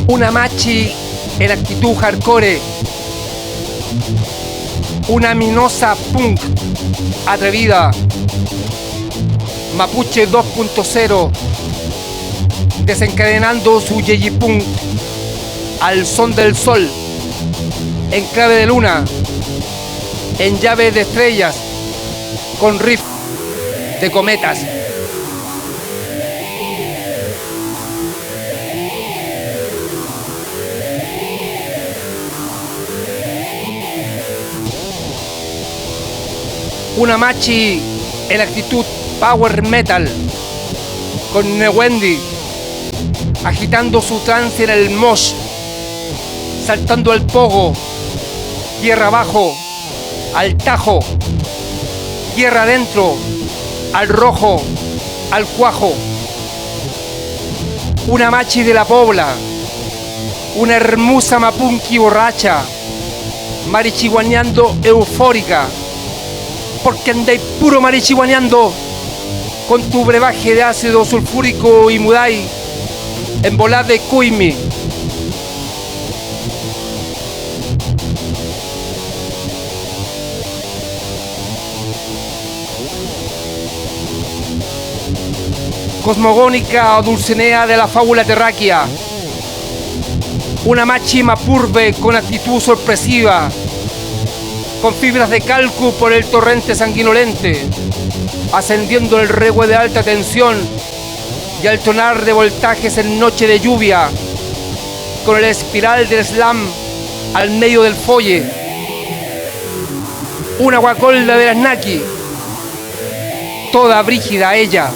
Una machi en actitud hardcore, una minosa punk atrevida, mapuche 2.0, desencadenando su yeji punk al son del sol, en clave de luna, en llave de estrellas, con riff de cometas. Una machi en actitud power metal, con Newendi agitando su trance en el mosh, saltando al pogo, tierra abajo, al tajo, tierra adentro, al rojo, al cuajo. Una machi de la Pobla, una hermosa mapunqui borracha, marichihuaneando eufórica, porque andáis puro marichihuaneando con tu brebaje de ácido sulfúrico y mudáis en volada de cuimi. Cosmogónica o Dulcinea de la fábula terráquea, una machi mapurbe con actitud sorpresiva, con fibras de calcu por el torrente sanguinolente, ascendiendo el regüe de alta tensión y al tonar de voltajes en noche de lluvia, con el espiral del slam al medio del folle. Una guacolda de las naki, toda brígida ella,